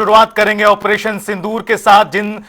शुरुआत करेंगे ऑपरेशन सिंदूर के साथ, जिन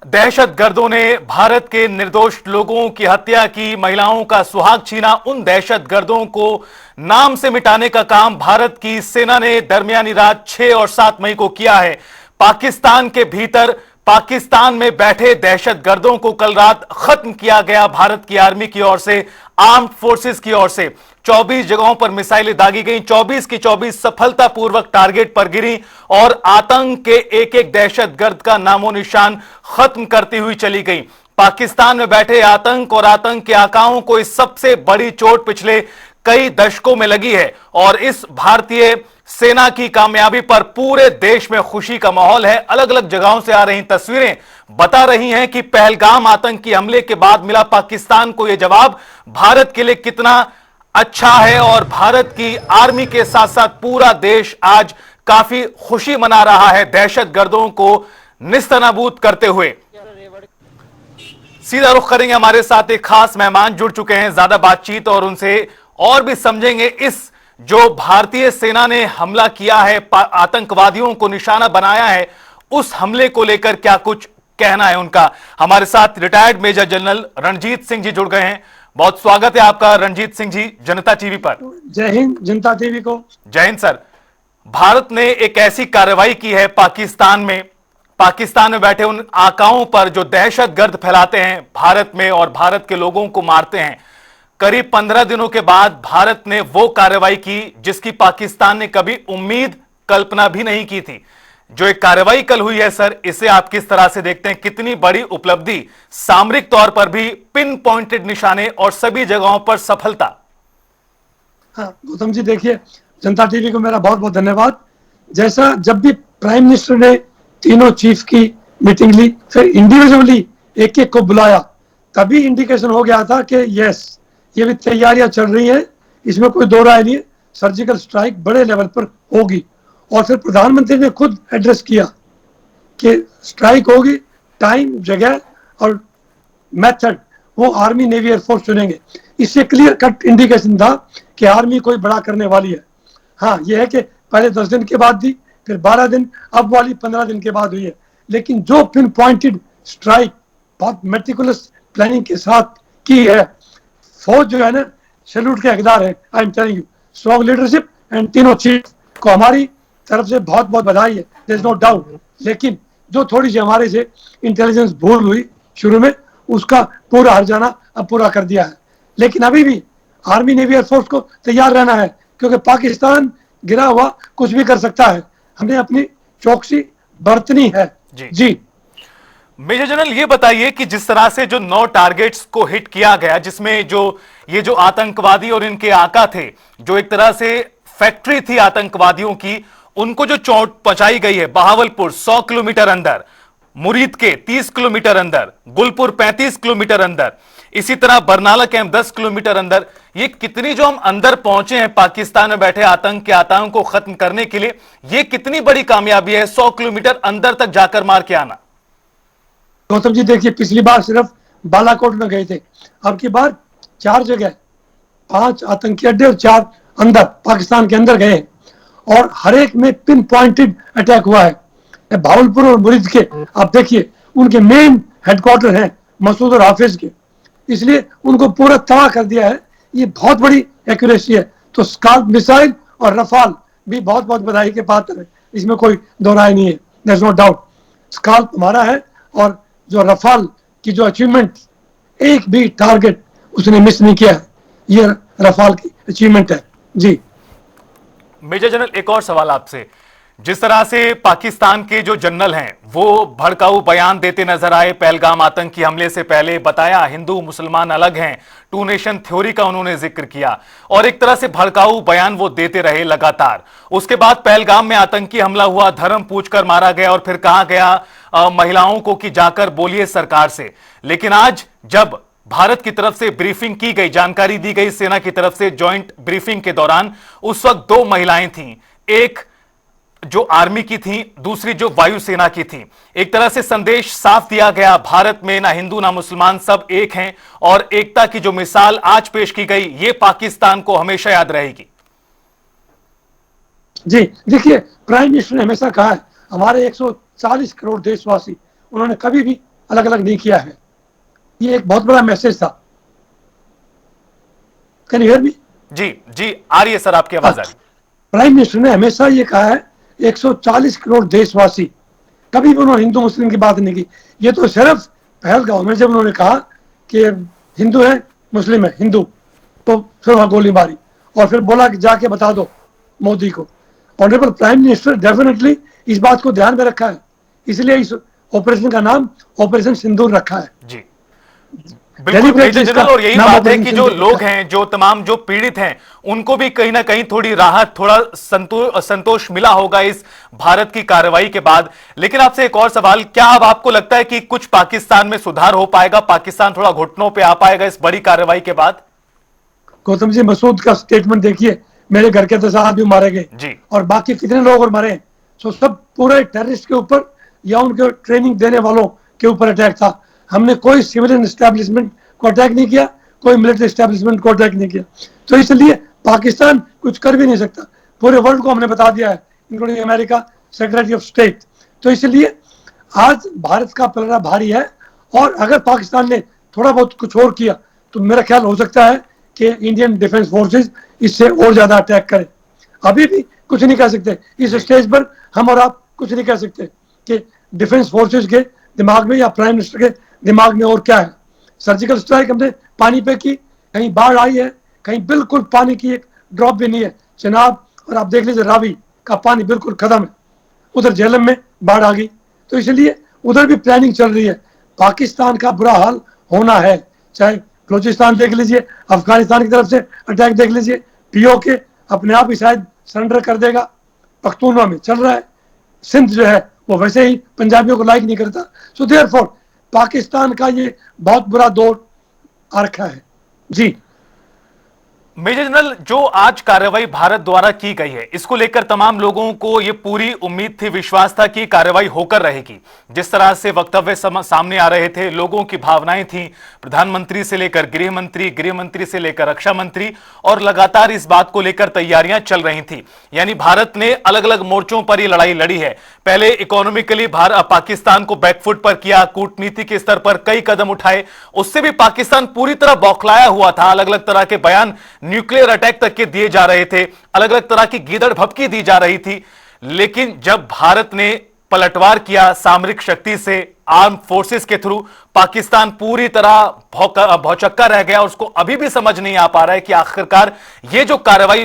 दहशतगर्दों ने भारत के निर्दोष लोगों की हत्या की, महिलाओं का सुहाग छीना, उन दहशतगर्दों को नाम से मिटाने का काम भारत की सेना ने दरमियानी रात 6 और 7 मई को किया है। पाकिस्तान के भीतर, पाकिस्तान में बैठे दहशतगर्दों को कल रात खत्म किया गया भारत की आर्मी की ओर से, आर्म्ड फोर्सेस की ओर से। 24 जगहों पर मिसाइलें दागी गई, 24 की 24 सफलतापूर्वक टारगेट पर गिरी और आतंक के एक एक दहशतगर्द का नामो निशान खत्म करती हुई चली गई। पाकिस्तान में बैठे आतंक और आतंक के आकाओं को इस सबसे बड़ी चोट पिछले कई दशकों में लगी है और इस भारतीय सेना की कामयाबी पर पूरे देश में खुशी का माहौल है। अलग अलग जगहों से आ रही तस्वीरें बता रही हैं कि पहलगाम आतंकी हमले के बाद मिला पाकिस्तान को यह जवाब भारत के लिए कितना अच्छा है और भारत की आर्मी के साथ साथ पूरा देश आज काफी खुशी मना रहा है दहशतगर्दों को निस्तनाबूद करते हुए। सीधा रुख करेंगे, हमारे साथ एक खास मेहमान जुड़ चुके हैं, ज्यादा बातचीत और उनसे और भी समझेंगे इस जो भारतीय सेना ने हमला किया है, आतंकवादियों को निशाना बनाया है, उस हमले को लेकर क्या कुछ कहना है उनका। हमारे साथ retired major general Ranjit Singh ji जुड़ गए हैं। बहुत स्वागत है आपका रणजीत सिंह जी जनता टीवी पर। जय हिंद जनता टीवी को। जय हिंद सर। भारत ने एक ऐसी कार्रवाई की है पाकिस्तान में बैठे उन आकाओं पर जो दहशतगर्द फैलाते हैं भारत में और भारत के लोगों को मारते हैं। करीब 15 दिनों के बाद भारत ने वो कार्रवाई की जिसकी पाकिस्तान ने कभी उम्मीद कल्पना भी नहीं की थी। जो एक कार्रवाई कल हुई है सर, इसे आप किस तरह से देखते हैं? कितनी बड़ी उपलब्धि, सामरिक तौर पर भी पिन पॉइंटेड निशाने और सभी जगहों पर सफलता। हाँ गौतम जी, देखिए जनता टीवी को मेरा बहुत बहुत धन्यवाद। जैसा जब भी प्राइम मिनिस्टर ने तीनों चीफ की मीटिंग ली, फिर इंडिविजुअली एक एक को बुलाया, तभी इंडिकेशन हो गया था कि यस, ये भी तैयारियां चल रही है, इसमें कोई दो राय नहीं है, सर्जिकल स्ट्राइक बड़े लेवल पर होगी। और फिर प्रधानमंत्री ने खुद एड्रेस किया कि स्ट्राइक होगी, टाइम, जगह और मेथड वो आर्मी, नेवी, एयरफोर्स चुनेंगे। इससे क्लियर कट इंडिकेशन था कि आर्मी कोई बड़ा करने वाली है। हाँ, यह है कि पहले 10 दिन के बाद दी, फिर 12 दिन, अब वाली 15 दिन के बाद हुई है। लेकिन जो पिन पॉइंटेड स्ट्राइक बहुत मेटिकुलस प्लानिंग के साथ की है, फौज जो है ना, सैल्यूट के हकदार है। I am telling you, strong leadership and तीनों चीफ को हमारी तरफ से बहुत बहुत बधाई है, देयर इज नो डाउट। लेकिन जो थोड़ी सी हमारे से इंटेलिजेंस भूल हुई शुरू में, उसका पूरा हर्जाना अब पूरा कर दिया है। लेकिन अभी भी आर्मी, नेवी, एयरफोर्स को तैयार रहना है, क्योंकि पाकिस्तान गिरा हुआ कुछ भी कर सकता है। हमें अपनी चौकसी बरतनी है। जी मेजर जनरल, ये बताइए कि जिस तरह से जो 9 टारगेट्स को हिट किया गया, जिसमें जो आतंकवादी और इनके आका थे, जो एक तरह से फैक्ट्री थी आतंकवादियों की, उनको जो चोट पहुंचाई गई है, बहावलपुर 100 किलोमीटर अंदर, मुरीद के 30 किलोमीटर अंदर, गुलपुर 35 किलोमीटर अंदर, इसी तरह बरनाला कैंप 10 किलोमीटर अंदर, ये कितनी जो हम अंदर पहुंचे हैं पाकिस्तान में बैठे आतंक के आतंक को खत्म करने के लिए, ये कितनी बड़ी कामयाबी है 100 किलोमीटर अंदर तक जाकर मार के आना। गौतम जी देखिए, पिछली बार सिर्फ बालाकोट में गए थे, अब की बार 4 जगह, 5 आतंकी अड्डे और 4 अंदर पाकिस्तान के अंदर गए, और हर एक में पिन पॉइंटेड अटैक हुआ है। भावलपुर और मुरीद के आप देखिए, उनके मेन हेडक्वार्टर हैं मसूद और हाफिज के, इसलिए उनको पूरा तबाह कर दिया है। ये बहुत बड़ी एक्यूरेसी है। तो स्काल्प मिसाइल और रफाल भी बहुत बहुत बधाई के पात्र है, इसमें कोई दो राय नहीं है, there is no doubt. Scalp हमारा है, और जो रफाल की जो अचीवमेंट, एक भी टारगेट उसने मिस नहीं किया है, ये रफाल की अचीवमेंट है। जी मेजर जनरल, एक और सवाल आपसे। जिस तरह से पाकिस्तान के जो जनरल हैं वो भड़काऊ बयान देते नजर आए पहलगाम आतंकी हमले से पहले, बताया हिंदू मुसलमान अलग हैं, 2 नेशन थ्योरी का उन्होंने जिक्र किया, और एक तरह से भड़काऊ बयान वो देते रहे लगातार। उसके बाद पहलगाम में आतंकी हमला हुआ, धर्म पूछकर मारा गया और फिर कहा गया महिलाओं को कि जाकर बोलिए सरकार से। लेकिन आज जब भारत की तरफ से ब्रीफिंग की गई, जानकारी दी गई सेना की तरफ से ज्वाइंट ब्रीफिंग के दौरान, उस वक्त 2 महिलाएं थीं, एक जो आर्मी की थी, दूसरी जो वायुसेना की थी। एक तरह से संदेश साफ दिया गया, भारत में ना हिंदू ना मुसलमान, सब एक हैं, और एकता की जो मिसाल आज पेश की गई, ये पाकिस्तान को हमेशा याद रहेगी। जी देखिए, प्राइम मिनिस्टर ने हमेशा कहा है हमारे 140 करोड़ देशवासी, उन्होंने कभी भी अलग अलग नहीं किया है। ये एक बहुत बड़ा मैसेज था। Can you hear me? जी जी, आ रही है सर, आपकी आवाज आ रही है। प्राइम मिनिस्टर ने हमेशा ये कहा है 140 करोड़ देशवासी, कभी भी उन्होंने हिंदू मुस्लिम की बात नहीं की। ये तो सिर्फ पहलगाम में जब उन्होंने कहा कि हिंदू है मुस्लिम है हिंदू, तो फिर वहां गोली मारी और फिर बोला कि जाके बता दो मोदी को। ऑनरेबल प्राइम मिनिस्टर डेफिनेटली इस बात को ध्यान में रखा है, इसलिए इस ऑपरेशन का नाम ऑपरेशन सिंदूर रखा है। जी बिल्कुल मेजर जनरल, और यही बात है कि जो लोग हैं, जो तमाम जो पीड़ित हैं, उनको भी कहीं ना कहीं थोड़ी राहत, थोड़ा संतोष मिला होगा इस भारत की कार्रवाई के बाद। लेकिन आपसे एक और सवाल, क्या अब आपको लगता है कि कुछ पाकिस्तान में सुधार हो पाएगा, पाकिस्तान थोड़ा घुटनों पे आ पाएगा इस बड़ी कार्रवाई के बाद? गौतम जी, मसूद का स्टेटमेंट देखिए, मेरे घर के 10 आदमी मारे गए जी, और बाकी कितने लोग और मरे। सो सब पूरे टेररिस्ट के ऊपर या उनके ट्रेनिंग देने वालों के ऊपर अटैक था। हमने कोई सिविलियन एस्टेब्लिशमेंट को अटैक नहीं किया, कोई मिलिट्री एस्टेब्लिशमेंट को अटैक नहीं किया। तो इसलिए पाकिस्तान कुछ कर भी नहीं सकता। पूरे वर्ल्ड को हमने बता दिया है, including America, secretary of state. तो इसलिए आज भारत का पलड़ा भारी है, और अगर पाकिस्तान ने थोड़ा बहुत कुछ और किया तो मेरा ख्याल हो सकता है कि इंडियन डिफेंस फोर्सेस इससे और ज्यादा अटैक करें। अभी भी कुछ नहीं कह सकते, इस स्टेज पर हम और आप कुछ नहीं कह सकते कि डिफेंस फोर्सेस के दिमाग में या प्राइम मिनिस्टर के दिमाग में और क्या है। सर्जिकल स्ट्राइक हमने पानी पे की, कहीं बाढ़ आई है, कहीं बिल्कुल पानी की एक ड्रॉप भी नहीं है जनाब। और आप देख लीजिए रावी का पानी बिल्कुल खत्म है, उधर झेलम में बाढ़ आ गई। तो इसलिए उधर भी प्लानिंग चल रही है। पाकिस्तान का बुरा हाल होना है, चाहे बलोचिस्तान देख लीजिए, अफगानिस्तान की तरफ से अटैक देख लीजिए, पीओके अपने आप ही शायद सरेंडर कर देगा, पख्तूनवा में चल रहा है, सिंध जो है वो वैसे ही पंजाबियों को लाइक नहीं करता। सो देयरफॉर पाकिस्तान का ये बहुत बुरा दौर आ रखा है। जी मेजर जनरल, जो आज कार्रवाई भारत द्वारा की गई है, इसको लेकर तमाम लोगों को यह पूरी उम्मीद थी, विश्वास था कि कार्रवाई होकर रहेगी। जिस तरह से वक्तव्य सामने आ रहे थे, लोगों की भावनाएं थी, प्रधानमंत्री से लेकर गृह मंत्री से लेकर रक्षा मंत्री, और लगातार इस बात को लेकर तैयारियां चल रही थी। यानी भारत ने अलग अलग मोर्चों पर यह लड़ाई लड़ी है। पहले इकोनॉमिकली पाकिस्तान को बैकफुट पर किया, कूटनीति के स्तर पर कई कदम उठाए, उससे भी पाकिस्तान पूरी तरह बौखलाया हुआ था। अलग अलग तरह के बयान, न्यूक्लियर अटैक तक के दिए जा रहे थे, अलग अलग तरह की गीदड़ भभकी दी जा रही थी। लेकिन जब भारत ने पलटवार किया सामरिक शक्ति से, आर्म फोर्सेस के थ्रू, पाकिस्तान पूरी तरह भौचक्का रह गया। और उसको अभी भी समझ नहीं आ पा रहा है कि आखिरकार ये जो कार्रवाई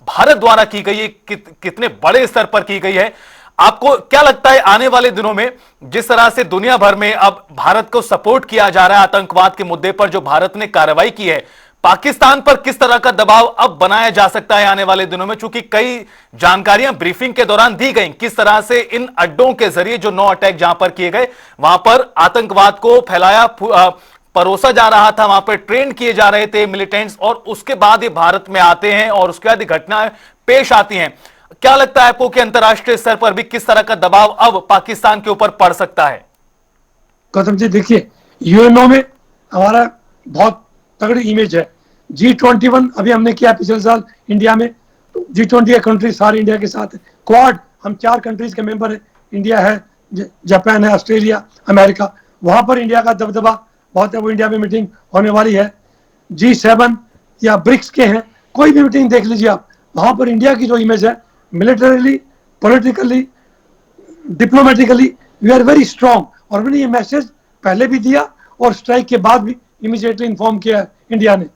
भारत द्वारा की गई है कितने बड़े स्तर पर की गई है। आपको क्या लगता है आने वाले दिनों में जिस तरह से दुनिया भर में अब भारत को सपोर्ट किया जा रहा है आतंकवाद के मुद्दे पर, जो भारत ने कार्रवाई की है, पाकिस्तान पर किस तरह का दबाव अब बनाया जा सकता है आने वाले दिनों में? चूंकि कई जानकारियां ब्रीफिंग के दौरान दी गई, किस तरह से इन अड्डों के जरिए जो 9 अटैक जहां पर किए गए, वहां पर आतंकवाद को फैलाया परोसा जा रहा था, वहां पर ट्रेन किए जा रहे थे मिलिटेंट्स, और उसके बाद ये भारत में आते हैं और उसके बाद घटनाएं पेश आती हैं। क्या लगता है आपको कि अंतर्राष्ट्रीय स्तर पर भी किस तरह का दबाव अब पाकिस्तान के ऊपर पड़ सकता है? गौतम जी देखिए, यूएनओ में हमारा बहुत तगड़ी इमेज है। G21 अभी हमने किया पिछले साल इंडिया में। तो G20 के कंट्री सारे इंडिया के साथ है। क्वाड हम 4 कंट्रीज के मेंबर है, इंडिया है, जापान है, ऑस्ट्रेलिया, अमेरिका। वहां पर इंडिया का दबदबा बहुत है, वो इंडिया में मीटिंग होने वाली है। G7 या ब्रिक्स के हैं, कोई भी मीटिंग देख लीजिए आप, वहां पर इंडिया की जो इमेज है, militarily, politically, diplomatically we are very strong. और मैंने ये मैसेज पहले भी दिया और स्ट्राइक के बाद भी इमीडिएटली इन्फॉर्म किया है इंडिया ने।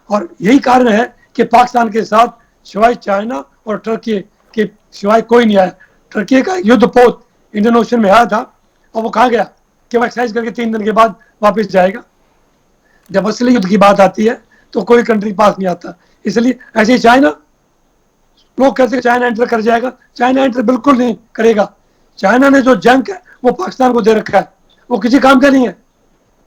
और यही कारण है कि पाकिस्तान के साथ सिवाय चाइना और टर्की के सिवाय कोई नहीं आया। टर्की का युद्धपोत इंडियन ओशन में आया था, और वो कहा गया कि वो एक्सरसाइज करके 3 दिन के बाद वापस जाएगा। जब असली युद्ध की बात आती है तो कोई कंट्री पास नहीं आता। इसलिए ऐसे ही चाइना, लोग कहते हैं चाइना एंटर कर जाएगा, चाइना एंटर बिल्कुल नहीं करेगा। चाइना ने जो जंग है वो पाकिस्तान को दे रखा है, वो किसी काम का नहीं है,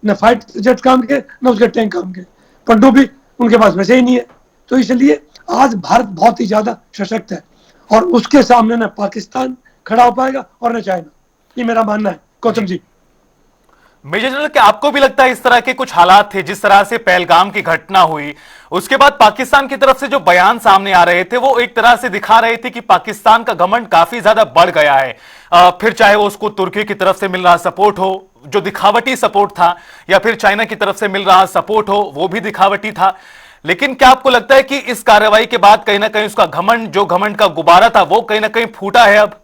न फाइट जेट काम के, न उसके टैंक काम के, पनडुब्बी उनके पास वैसे ही नहीं है। तो इसलिए आज भारत बहुत ही ज्यादा सशक्त है, और उसके सामने न पाकिस्तान खड़ा हो पाएगा और न चाइना। ये मेरा मानना है गौतम जी। मेजर जनरल, क्या आपको भी लगता है इस तरह के कुछ हालात थे, जिस तरह से पहलगाम की घटना हुई, उसके बाद पाकिस्तान की तरफ से जो बयान सामने आ रहे थे, वो एक तरह से दिखा रहे थे कि पाकिस्तान का घमंड काफी ज्यादा बढ़ गया है। फिर चाहे वो उसको तुर्की की तरफ से मिल रहा सपोर्ट हो जो दिखावटी सपोर्ट था, या फिर चाइना की तरफ से मिल रहा सपोर्ट हो वो भी दिखावटी था। लेकिन क्या आपको लगता है कि इस कार्रवाई के बाद कहीं ना कहीं उसका घमंड, जो घमंड का गुब्बारा था, वो कहीं ना कहीं फूटा है अब?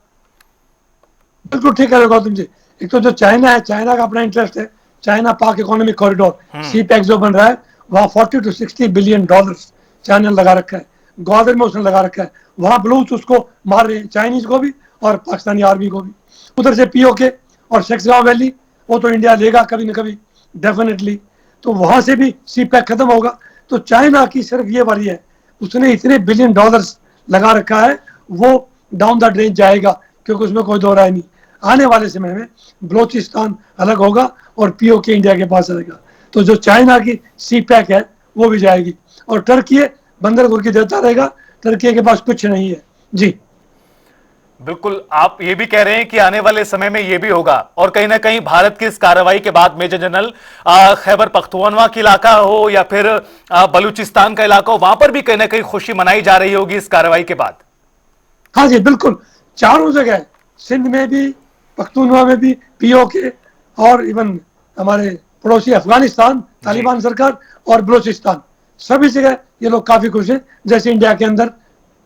बिल्कुल ठीक है गौतम जी। एक तो जो चाइना है, चाइना का अपना इंटरेस्ट है। चाइना पाक इकोनॉमिक कॉरिडोर सी पैक जो बन रहा है, वहां 40 to 60 बिलियन डॉलर्स चाइना ने लगा रखा है। ग्वादर में उसने लगा रखा है। वहां बलूच उसको मार रहे हैं, चाइनीज को भी और पाकिस्तानी आर्मी को भी। उधर से पीओके और शेक्सगांव वैली, वो तो इंडिया लेगा कभी न कभी, डेफिनेटली। तो वहां से भी सी पैक खत्म होगा। तो चाइना की सिर्फ ये बारी है, उसने इतने बिलियन डॉलर्स लगा रखा है, वो डाउन द ड्रेन जाएगा, क्योंकि उसमें कोई दो राय नहीं। आने वाले समय में बलोचिस्तान अलग होगा और पीओके इंडिया के पास आएगा। तो जो चाइना की सी पैक है वो भी जाएगी, और टर्की बंदरगाह की देता रहेगा। टर्की के पास कुछ नहीं है जी। बिल्कुल, आप ये भी कह रहे हैं कि आने वाले समय में ये भी होगा, और कहीं ना कहीं भारत की इस कार्रवाई के बाद मेजर जनरल खैबर पख्तूनख्वा का इलाका हो या फिर बलूचिस्तान का इलाका हो, वहां पर भी कहीं ना कहीं खुशी मनाई जा रही होगी इस कार्रवाई के बाद। हाँ जी बिल्कुल, चारों जगह है। सिंध में भी, पख्तूनख्वा में भी, पीओके, और इवन हमारे पड़ोसी अफगानिस्तान, तालिबान सरकार, और बलूचिस्तान, सभी जगह ये लोग काफी खुश हैं, जैसे इंडिया के अंदर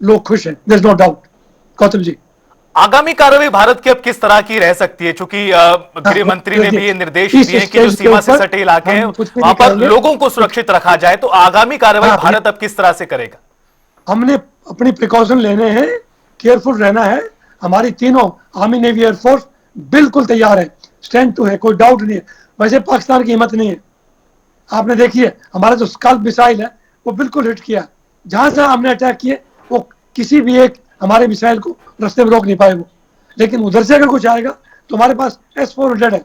लोग खुश हैं। There is no doubt Gautam ji. आगामी कार्रवाई भारत की अब किस तरह की रह सकती है? चूंकि गृह मंत्री ने भी ये निर्देश दिए हैं कि जो सीमा से सटे इलाके हैं वहां पर लोगों को सुरक्षित रखा जाए, तो आगामी कार्रवाई भारत अब किस तरह से करेगा? हमने अपनी प्रिकॉशन लेने हैं, केयरफुल रहना है। हमारी तीनों आर्मी, नेवी, एयरफोर्स बिल्कुल तैयार है, स्टैंड टू है, कोई डाउट नहीं है। वैसे पाकिस्तान की हिम्मत नहीं है। आपने देखिए हमारा जो स्कल्प मिसाइल है वो बिल्कुल हिट किया। जहां जहां हमने अटैक किए वो किसी भी एक हमारे मिसाइल को रास्ते में रोक नहीं पाए वो। लेकिन उधर से अगर कुछ आएगा तो हमारे पास S-400 है,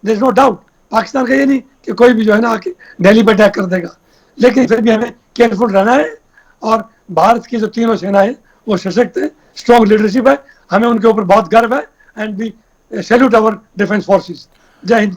there is no doubt. Pakistan का ये नहीं कि कोई भी जो है ना आके दिल्ली पर अटैक कर देगा, लेकिन फिर भी हमें केयरफुल रहना है। और भारत की जो तीनों सेनाएं वो सशक्त है, स्ट्रॉन्ग लीडरशिप है, हमें उनके ऊपर बहुत गर्व है। And we salute our defence forces. जय हिंद।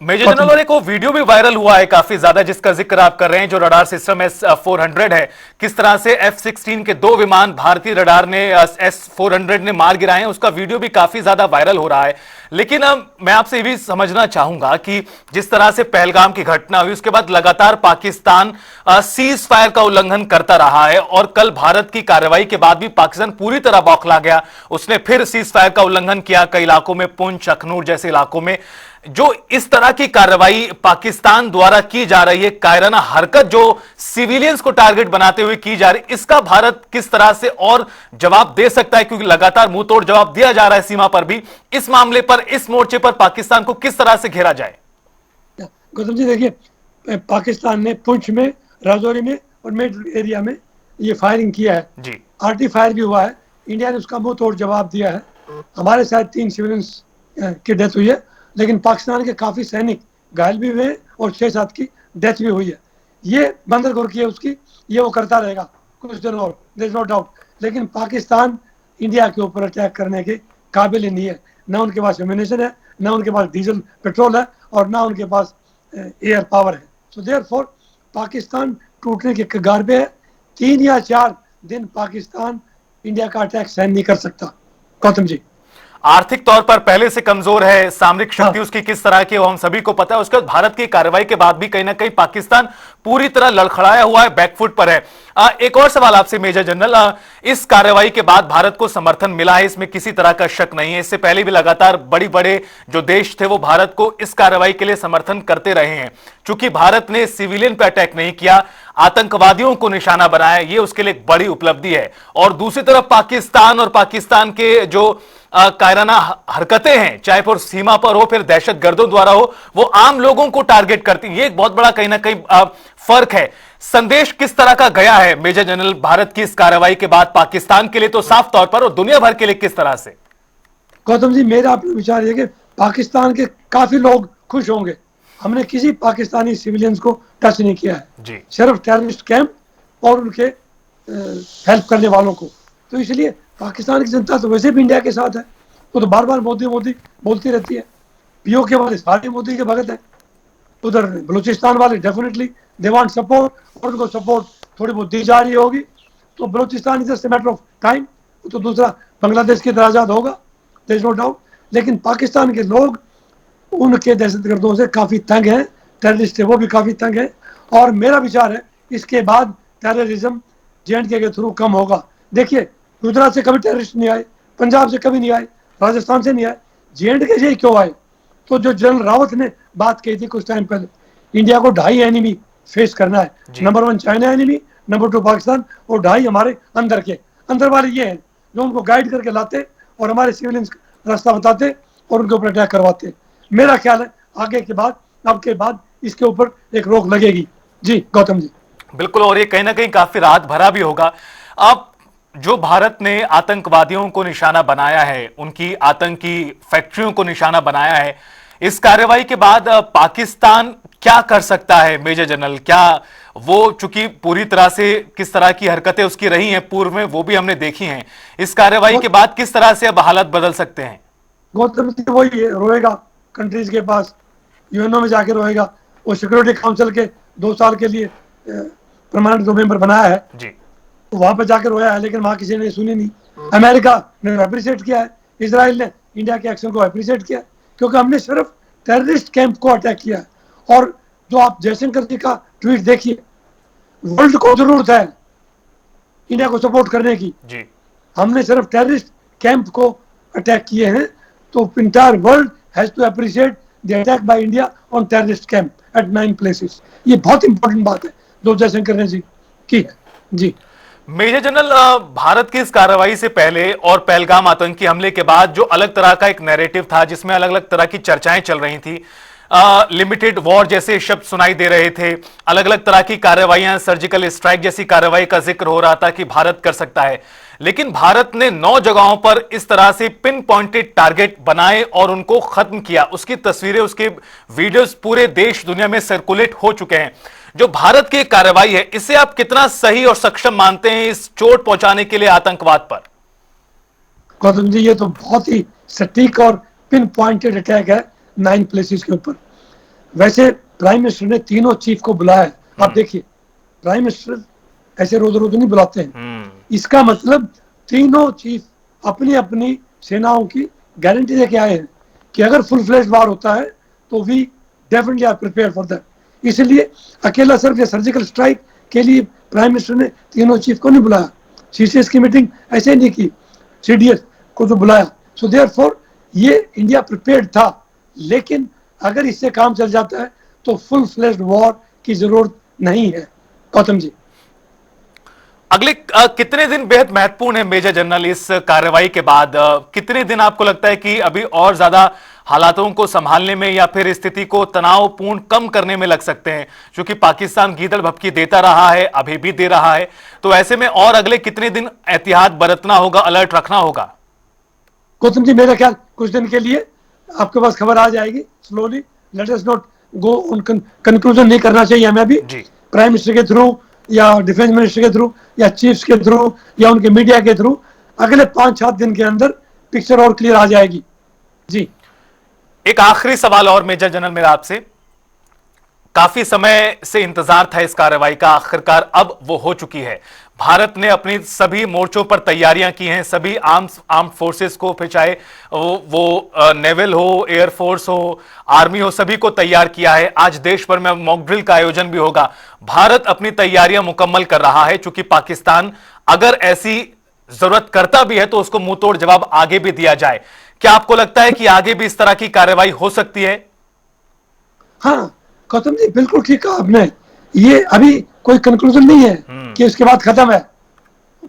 मेजर जनरल, और एक वो वीडियो भी वायरल हुआ है काफी ज्यादा जिसका जिक्र आप कर रहे हैं, जो रडार सिस्टम S-400 है। किस तरह से F-16 के 2 विमान भारतीय रडार ने S-400 ने मार गिराए हैं, उसका वीडियो भी काफी ज्यादा वायरल हो रहा है। लेकिन मैं आपसे ये भी समझना चाहूंगा कि जिस तरह से पहलगाम की घटना हुई उसके बाद लगातार पाकिस्तान सीज फायर का उल्लंघन करता रहा है, और कल भारत की कार्रवाई के बाद भी पाकिस्तान पूरी तरह बौखला गया। उसने फिर सीज फायर का उल्लंघन किया कई इलाकों में, पुंछ, अखनूर जैसे इलाकों में। जो इस तरह की कार्रवाई पाकिस्तान द्वारा की जा रही है, कायराना हरकत जो सिविलियंस को टारगेट बनाते हुए की जा रही, इसका भारत किस तरह से और जवाब दे सकता है? क्योंकि लगातार मुंह तोड़ जवाब दिया जा रहा है सीमा पर भी। इस मामले पर, इस मोर्चे पर पाकिस्तान को किस तरह से घेरा जाए? गौतम जी देखिए, पाकिस्तान ने पुंछ में, राजौरी में और मेड एरिया में ये फायरिंग किया है जी। आर्टी फायर भी हुआ है। इंडिया ने उसका मुंह तोड़ जवाब दिया है। हमारे साथ 3 सिविलियंस की डेथ हुई है, लेकिन पाकिस्तान के काफी सैनिक घायल भी हुए और 6-7 की डेथ भी हुई है। ये बंदरगाह की है उसकी, ये वो करता रहेगा कुछ दिन और, देयर इज नो डाउट। लेकिन पाकिस्तान इंडिया के ऊपर अटैक करने के काबिल ही नहीं है। ना उनके पास एम्यूनिशन है, ना उनके पास डीजल पेट्रोल है, और ना उनके पास एयर पावर है। सो देयरफॉर पाकिस्तान टूटने के कगार पे है। 3 या 4 दिन पाकिस्तान इंडिया का अटैक सहन नहीं कर सकता गौतम जी। आर्थिक तौर पर पहले से कमजोर है, सामरिक शक्ति उसकी किस तरह की है वो हम सभी को पता है। उसके बाद भारत की कार्रवाई के बाद भी कहीं ना कहीं पाकिस्तान पूरी तरह लड़खड़ाया हुआ है, बैकफुट पर है। एक और सवाल आपसे मेजर जनरल, इस कार्रवाई के बाद भारत को समर्थन मिला है, इसमें किसी तरह का शक नहीं है। इससे पहले भी लगातार बड़ी बड़े जो देश थे वो भारत को इस कार्रवाई के लिए समर्थन करते रहे हैं। चूंकि भारत ने सिविलियन पर अटैक नहीं किया, आतंकवादियों को निशाना बनाया, ये उसके लिए एक बड़ी उपलब्धि है। और दूसरी तरफ पाकिस्तान और पाकिस्तान के जो कायराना हरकतें हैं, चाहे फिर सीमा पर हो, फिर दहशतगर्दों द्वारा हो, वो आम लोगों को टारगेट करती है। ये एक बहुत बड़ा कहीं ना कहीं फर्क है। संदेश किस तरह का गया है मेजर जनरल भारत की इस कार्रवाई के बाद पाकिस्तान के लिए तो साफ तौर पर, और दुनिया भर के लिए किस तरह से? गौतम जी मेरा अपना विचार ये कि पाकिस्तान के काफी लोग खुश होंगे। हमने किसी पाकिस्तानी सिविलियंस को टच नहीं किया है जी। सिर्फ टेररिस्ट कैंप और उनके हेल्प करने वालों को। तो इसलिए पाकिस्तान की जनता तो वैसे भी इंडिया के साथ है। वो तो बार बार मोदी मोदी बोलती रहती है। पीओके वाले सारे मोदी के भगत है। उधर बलूचिस्तान वाले डेफिनेटली दे वांट सपोर्ट, और उनको सपोर्ट थोड़ी बहुत दी जा रही होगी। तो Balochistan is just matter of time. तो दूसरा बांग्लादेश की तरह आजाद होगा, देयर इज नो डाउट। लेकिन पाकिस्तान के लोग उनके दहशतगर्दों से काफ़ी तंग हैं, टेररिस्ट है वो भी काफ़ी तंग है। और मेरा विचार है इसके बाद टेररिज्म JNK के थ्रू कम होगा। देखिए, गुजरात से कभी टेररिस्ट नहीं आए, पंजाब से कभी नहीं आए, राजस्थान से नहीं आए, JNK से ही क्यों आए? तो जो जनरल रावत ने बात कही थी कुछ टाइम पहले, इंडिया को 2.5 एनिमी फेस करना है, number 1 China enemy, number 2 Pakistan, और 2.5 हमारे अंदर वाले ये हैं जो उनको गाइड करके लाते और हमारे सिविलियंस रास्ता बताते और उनके ऊपर अटैक करवाते। मेरा ख्याल है आगे के बाद, अब के बाद इसके ऊपर एक रोक लगेगी। जी गौतम जी। बिल्कुल, और ये कहीं ना कहीं काफी राहत भरा भी होगा। अब जो भारत ने आतंकवादियों को निशाना बनाया है, उनकी आतंकी फैक्ट्रियों को निशाना बनाया है, इस कार्रवाई के बाद पाकिस्तान क्या कर सकता है मेजर जनरल? क्या वो, चूंकि पूरी तरह से किस तरह की हरकतें उसकी रही हैं पूर्व में वो भी हमने देखी हैं, इस कार्रवाई के बाद किस तरह से अब हालात बदल सकते हैं? गौतम जी वही है, रोएगा कंट्रीज के पास, यूएनओ में जाके रोएगा। वो सिक्योरिटी काउंसिल के 2 साल के लिए परमानेंट मेंबर बनाया है, जी, तो वहां पर जाकर रोया है, लेकिन वहां किसी ने सुनी नहीं। अमेरिका ने अप्रिशिएट किया है, इसराइल ने इंडिया के एक्शन को अप्रिशिएट किया है, क्योंकि हमने सिर्फ टेररिस्ट कैंप को अटैक किया है। और जो आप जयशंकर जी का ट्वीट देखिए, वर्ल्ड को जरूरत है इंडिया को सपोर्ट करने की, जी, हमने सिर्फ टेररिस्ट कैंप को अटैक किए हैं, तो entire world has to appreciate the attack by India on terrorist camp at 9 places. ये बहुत इंपॉर्टेंट बात है जो जयशंकर ने जी की है। जी मेजर जनरल, भारत की इस कार्रवाई से पहले और पहलगाम आतंकी हमले के बाद जो अलग तरह का एक नैरेटिव था, जिसमें अलग अलग तरह की चर्चाएं चल रही थी, लिमिटेड वॉर जैसे शब्द सुनाई दे रहे थे, अलग अलग तरह की कार्रवाइयां, सर्जिकल स्ट्राइक जैसी कार्रवाई का जिक्र हो रहा था कि भारत कर सकता है। लेकिन भारत ने 9 जगहों पर इस तरह से पिन पॉइंटेड टारगेट बनाए और उनको खत्म किया। उसकी तस्वीरें, उसके वीडियोस पूरे देश दुनिया में सर्कुलेट हो चुके हैं। जो भारत की कार्रवाई है, इसे आप कितना सही और सक्षम मानते हैं इस चोट पहुंचाने के लिए आतंकवाद पर? गौतम जी, ये तो बहुत ही सटीक और पिन पॉइंटेड अटैक है 9 प्लेसेस के ऊपर। वैसे प्राइम मिनिस्टर ने तीनों चीफ को बुलाया है। आप देखिए, प्राइम मिनिस्टर ऐसे रोज रोज नहीं बुलाते हैं। इसका मतलब तीनों चीफ अपनी अपनी सेनाओं की गारंटी देके आए हैं कि अगर फुल फ्लेज वार होता है तो we definitely are prepare for that. इसलिए अकेला सिर्फ ये सर्जिकल स्ट्राइक के लिए प्राइम मिनिस्टर ने तीनों चीफ को नहीं बुलाया, CCS की मीटिंग ऐसे नहीं की, CDS को जो बुलाया। सो देयरफॉर ये इंडिया प्रिपेयर्ड था। लेकिन अगर इससे काम चल जाता है तो फुल फ्लेज्ड वॉर की जरूरत नहीं है। गौतम जी, अगले कितने दिन बेहद महत्वपूर्ण है मेजर जनरल इस कार्रवाई के बाद? कितने दिन आपको लगता है कि अभी और ज्यादा हालातों को संभालने में या फिर स्थिति को तनावपूर्ण कम करने में लग सकते हैं? क्योंकि पाकिस्तान गीदड़ भपकी देता रहा है, अभी भी दे रहा है, तो ऐसे में और अगले कितने दिन एहतियात बरतना होगा, अलर्ट रखना होगा? गौतम जी, मेरा ख्याल कुछ दिन के लिए आपके पास खबर आ जाएगी slowly. Let us not go on conclusion नहीं करना चाहिए हमें अभी। प्राइम मिनिस्टर के थ्रू या डिफेंस मिनिस्टर के थ्रू या चीफ्स के थ्रू या उनके मीडिया के थ्रू अगले 5-7 दिन के अंदर पिक्चर और क्लियर आ जाएगी। जी, एक आखिरी सवाल और मेजर जनरल मेरा आपसे, काफी समय से इंतजार था इस कार्रवाई का, आखिरकार अब वो हो चुकी है। भारत ने अपनी सभी मोर्चों पर तैयारियां की हैं, सभी आर्म्ड फोर्सेस को, फिर चाहे वो नेवल हो, एयरफोर्स हो, आर्मी हो, सभी को तैयार किया है। आज देश भर में मॉक ड्रिल का आयोजन भी होगा। भारत अपनी तैयारियां मुकम्मल कर रहा है, चूंकि पाकिस्तान अगर ऐसी जरूरत करता भी है तो उसको मुंह तोड़ जवाब आगे भी दिया जाए। क्या आपको लगता है कि आगे भी इस तरह की कार्रवाई हो सकती है? हाँ गौतम जी, बिल्कुल ठीक कहा आपने। ये अभी कोई कंक्लूजन नहीं है कि इसके बाद खत्म है।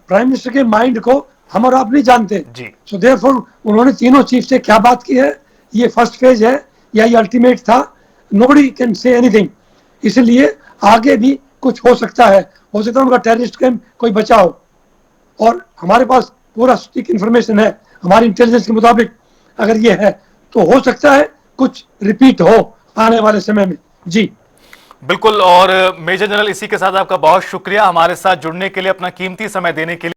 प्राइम मिनिस्टर के माइंड को हम और आप नहीं जानते। सो देयरफॉर उन्होंने तीनों चीफ से क्या बात की है, ये फर्स्ट फेज है या ये अल्टीमेट था, नोबडी कैन से एनीथिंग। इसलिए आगे भी कुछ हो सकता है उनका टेररिस्ट कैंप कोई बचा हो। और हमारे पास पूरा सटीक इंफॉर्मेशन है, हमारी इंटेलिजेंस के मुताबिक अगर ये है तो हो सकता है कुछ रिपीट हो आने वाले समय में। जी बिल्कुल। और मेजर जनरल, इसी के साथ आपका बहुत शुक्रिया हमारे साथ जुड़ने के लिए, अपना कीमती समय देने के लिए।